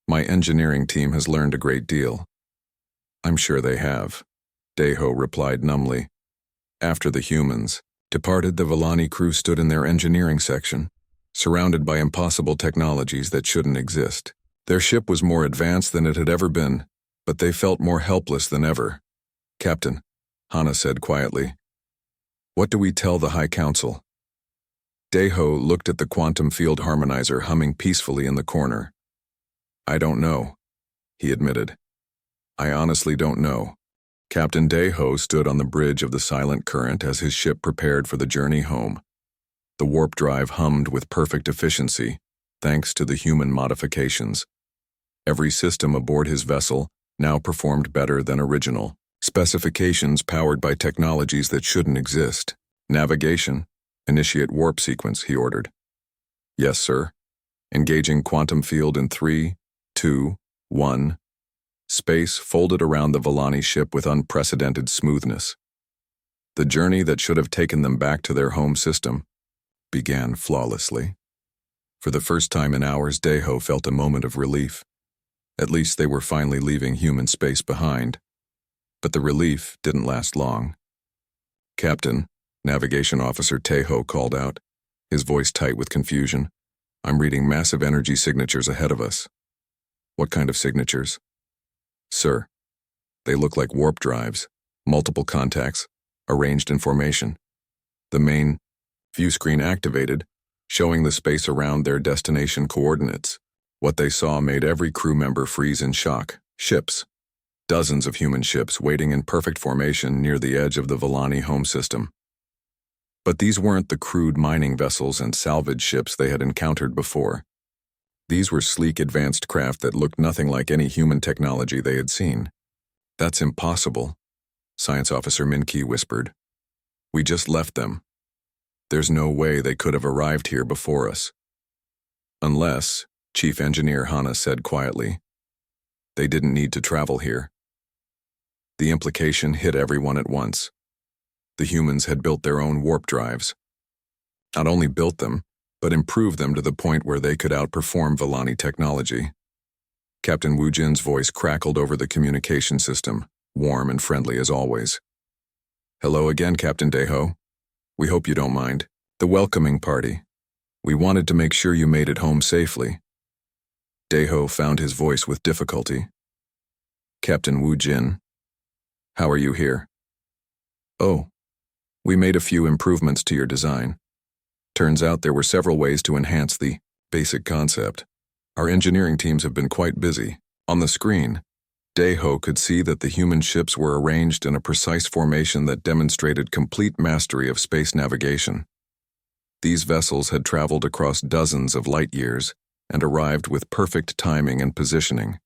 "My engineering team has learned a great deal." "I'm sure they have," Daeho replied numbly. After the humans departed, the Villani crew stood in their engineering section, surrounded by impossible technologies that shouldn't exist. Their ship was more advanced than it had ever been, but they felt more helpless than ever. "Captain," Hana said quietly, "what do we tell the High Council?" Daeho looked at the quantum field harmonizer humming peacefully in the corner. "I don't know," he admitted. "I honestly don't know." Captain Daeho stood on the bridge of the silent current as his ship prepared for the journey home. The warp drive hummed with perfect efficiency, thanks to the human modifications. Every system aboard his vessel now performed better than original specifications, powered by technologies that shouldn't exist. "Navigation, initiate warp sequence," he ordered. "Yes, sir. Engaging quantum field in 3, 2, 1. Space folded around the Villani ship with unprecedented smoothness. The journey that should have taken them back to their home system began flawlessly. For the first time in hours, Daeho felt a moment of relief. At least they were finally leaving human space behind. But the relief didn't last long. "Captain," Navigation Officer Taeho called out, his voice tight with confusion, "I'm reading massive energy signatures ahead of us." "What kind of signatures?" "Sir, they look like warp drives, multiple contacts, arranged in formation. The main view screen activated, showing the space around their destination coordinates." What they saw made every crew member freeze in shock. Ships. Dozens of human ships waiting in perfect formation near the edge of the Villani home system. But these weren't the crude mining vessels and salvage ships they had encountered before. These were sleek, advanced craft that looked nothing like any human technology they had seen. "That's impossible," Science Officer Min-Ki whispered. "We just left them. There's no way they could have arrived here before us." "Unless," Chief Engineer Hana said quietly, "they didn't need to travel here." The implication hit everyone at once. The humans had built their own warp drives. Not only built them, but improved them to the point where they could outperform Villani technology. Captain Wu Jin's voice crackled over the communication system, warm and friendly as always. "Hello again, Captain Daeho. We hope you don't mind. The welcoming party. We wanted to make sure you made it home safely." Daeho found his voice with difficulty. "Captain Wu Jin, how are you here?" "Oh, we made a few improvements to your design. Turns out there were several ways to enhance the basic concept. Our engineering teams have been quite busy." On the screen, Daeho could see that the human ships were arranged in a precise formation that demonstrated complete mastery of space navigation. These vessels had traveled across dozens of light years and arrived with perfect timing and positioning.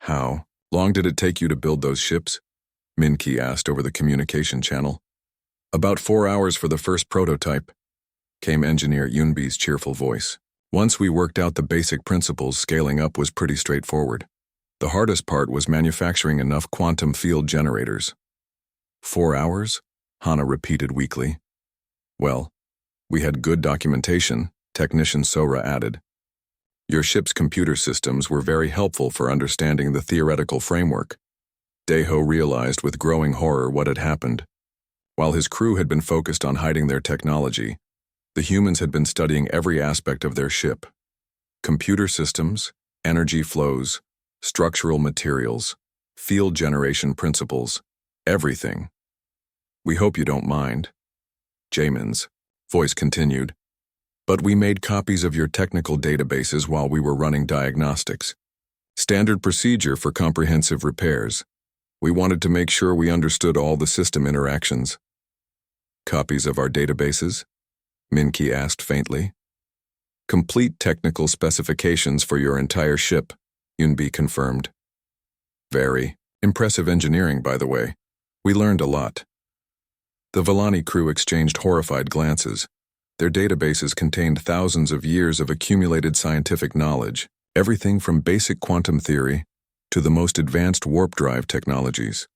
"How long did it take you to build those ships?" Min-Ki asked over the communication channel. "About 4 hours for the first prototype," came Engineer Yunbi's cheerful voice. "Once we worked out the basic principles, scaling up was pretty straightforward. The hardest part was manufacturing enough quantum field generators." 4 hours? Hana repeated weakly. "Well, we had good documentation," Technician Sora added. "Your ship's computer systems were very helpful for understanding the theoretical framework." Daeho realized with growing horror what had happened. While his crew had been focused on hiding their technology, the humans had been studying every aspect of their ship. Computer systems, energy flows, structural materials, field generation principles, everything. "We hope you don't mind," Jamin's voice continued. "But we made copies of your technical databases while we were running diagnostics. Standard procedure for comprehensive repairs. We wanted to make sure we understood all the system interactions." "Copies of our databases?" Min-Ki asked faintly. "Complete technical specifications for your entire ship," Yunbi confirmed. "Very impressive engineering, by the way. We learned a lot." The Villani crew exchanged horrified glances. Their databases contained thousands of years of accumulated scientific knowledge, everything from basic quantum theory to the most advanced warp drive technologies.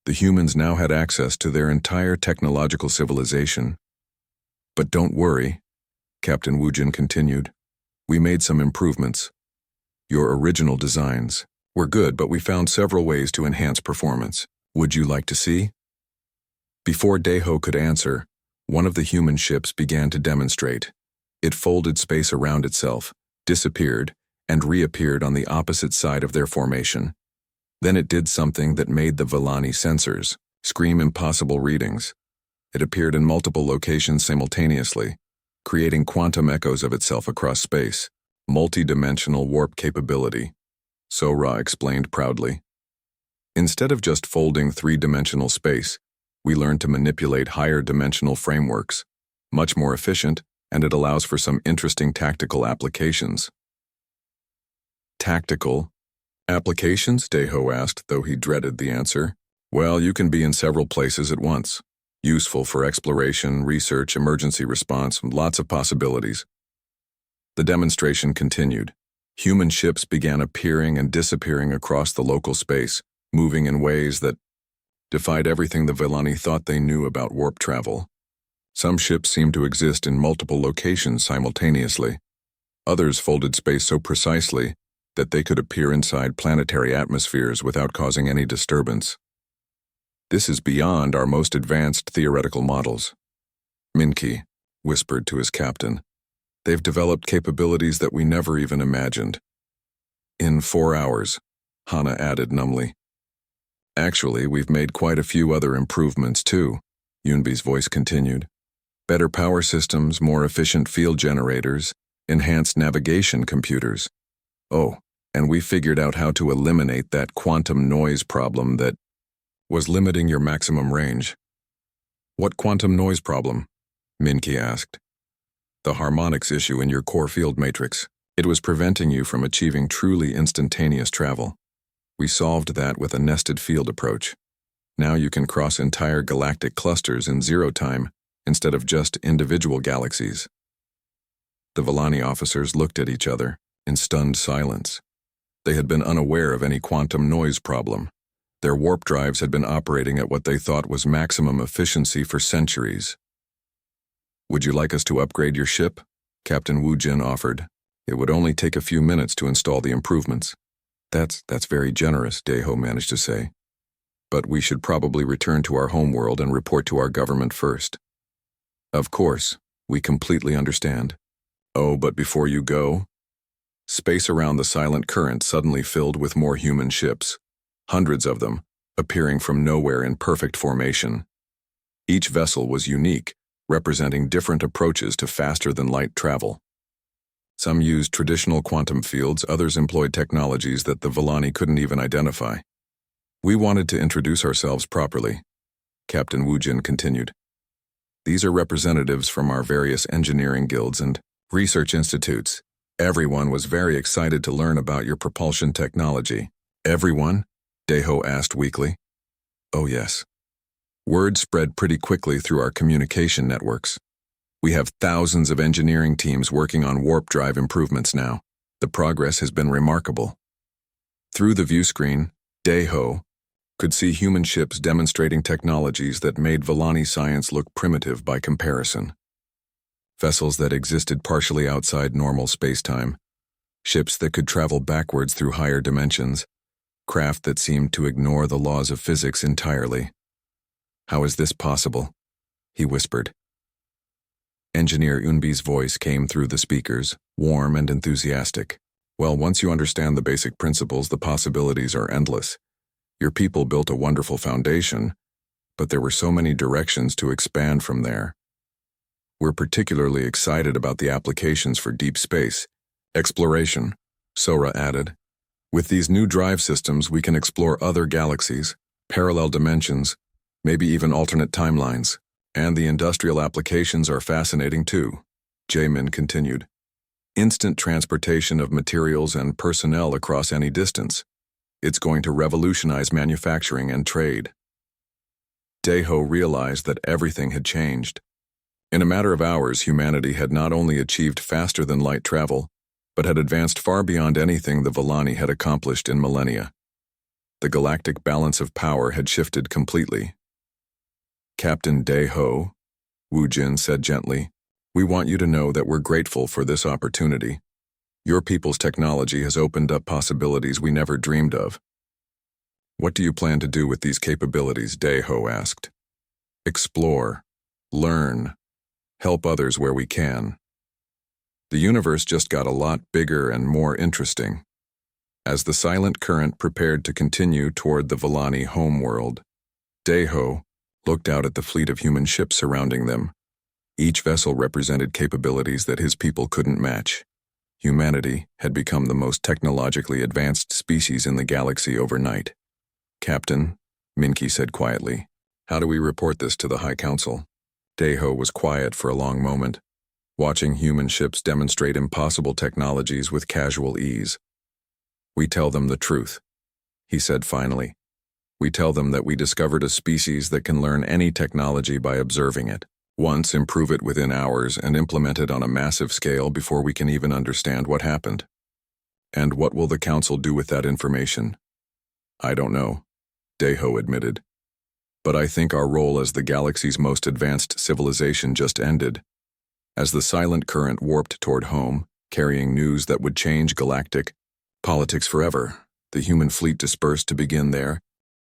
The humans now had access to their entire technological civilization. But don't worry, Captain Woojin continued. We made some improvements. Your original designs were good, but we found several ways to enhance performance. Would you like to see? Before Daeho could answer, one of the human ships began to demonstrate. It folded space around itself, disappeared, and reappeared on the opposite side of their formation. Then it did something that made the Villani sensors scream impossible readings. It appeared in multiple locations simultaneously, creating quantum echoes of itself across space. Multi-dimensional warp capability, Sora explained proudly. Instead of just folding three-dimensional space, we learned to manipulate higher-dimensional frameworks. Much more efficient, and it allows for some interesting tactical applications. Tactical applications? Daeho asked, though he dreaded the answer. Well, you can be in several places at once. Useful for exploration, research, emergency response, lots of possibilities. The demonstration continued. Human ships began appearing and disappearing across the local space, moving in ways that defied everything the Villani thought they knew about warp travel. Some ships seemed to exist in multiple locations simultaneously. Others folded space so precisely that they could appear inside planetary atmospheres without causing any disturbance. This is beyond our most advanced theoretical models. Minky whispered to his captain. They've developed capabilities that we never even imagined. In 4 hours, Hana added numbly. Actually, we've made quite a few other improvements too, Yunbi's voice continued. Better power systems, more efficient field generators, enhanced navigation computers. Oh, and we figured out how to eliminate that quantum noise problem that was limiting your maximum range. What quantum noise problem? Minky asked. The harmonics issue in your core field matrix. It was preventing you from achieving truly instantaneous travel. We solved that with a nested field approach. Now you can cross entire galactic clusters in 0 time instead of just individual galaxies. The Villani officers looked at each other in stunned silence. They had been unaware of any quantum noise problem. Their warp drives had been operating at what they thought was maximum efficiency for centuries. Would you like us to upgrade your ship? Captain Woojin offered. It would only take a few minutes to install the improvements. That's very generous, Daeho managed to say. But we should probably return to our homeworld and report to our government first. Of course, we completely understand. Oh, but before you go, space around the silent current suddenly filled with more human ships, hundreds of them, appearing from nowhere in perfect formation. Each vessel was unique, representing different approaches to faster-than-light travel. Some used traditional quantum fields, others employed technologies that the Villani couldn't even identify. We wanted to introduce ourselves properly, Captain Woojin continued. These are representatives from our various engineering guilds and research institutes. Everyone was very excited to learn about your propulsion technology. Everyone? Daeho asked weakly. Oh yes. Word spread pretty quickly through our communication networks. We have thousands of engineering teams working on warp drive improvements now. The progress has been remarkable. Through the view screen, Daeho could see human ships demonstrating technologies that made Villani science look primitive by comparison. Vessels that existed partially outside normal spacetime, ships that could travel backwards through higher dimensions, craft that seemed to ignore the laws of physics entirely. How is this possible? He whispered. Engineer Yunbi's voice came through the speakers, warm and enthusiastic. Well, once you understand the basic principles, the possibilities are endless. Your people built a wonderful foundation, but there were so many directions to expand from there. We're particularly excited about the applications for deep space exploration, Sora added. With these new drive systems, we can explore other galaxies, parallel dimensions, maybe even alternate timelines. And the industrial applications are fascinating too, Jaemin continued. Instant transportation of materials and personnel across any distance. It's going to revolutionize manufacturing and trade. Daeho realized that everything had changed. In a matter of hours, humanity had not only achieved faster than light travel, but had advanced far beyond anything the Volani had accomplished in millennia. The galactic balance of power had shifted completely. Captain Dae-ho, Wu Jin said gently, "We want you to know that we're grateful for this opportunity. Your people's technology has opened up possibilities we never dreamed of." "What do you plan to do with these capabilities?" Dae-ho asked. "Explore, learn, help others where we can. The universe just got a lot bigger and more interesting." As the silent current prepared to continue toward the Volani homeworld, Dae-ho looked out at the fleet of human ships surrounding them. Each vessel represented capabilities that his people couldn't match. Humanity had become the most technologically advanced species in the galaxy overnight. "Captain," Minky said quietly, "how do we report this to the High Council?" Dae-ho was quiet for a long moment, watching human ships demonstrate impossible technologies with casual ease. "We tell them the truth," he said finally. "We tell them that we discovered a species that can learn any technology by observing it, once improve it within hours, and implement it on a massive scale before we can even understand what happened." "And what will the Council do with that information?" "I don't know," Dae-ho admitted. "But I think our role as the galaxy's most advanced civilization just ended." As the silent current warped toward home, carrying news that would change galactic politics forever, the human fleet dispersed to begin their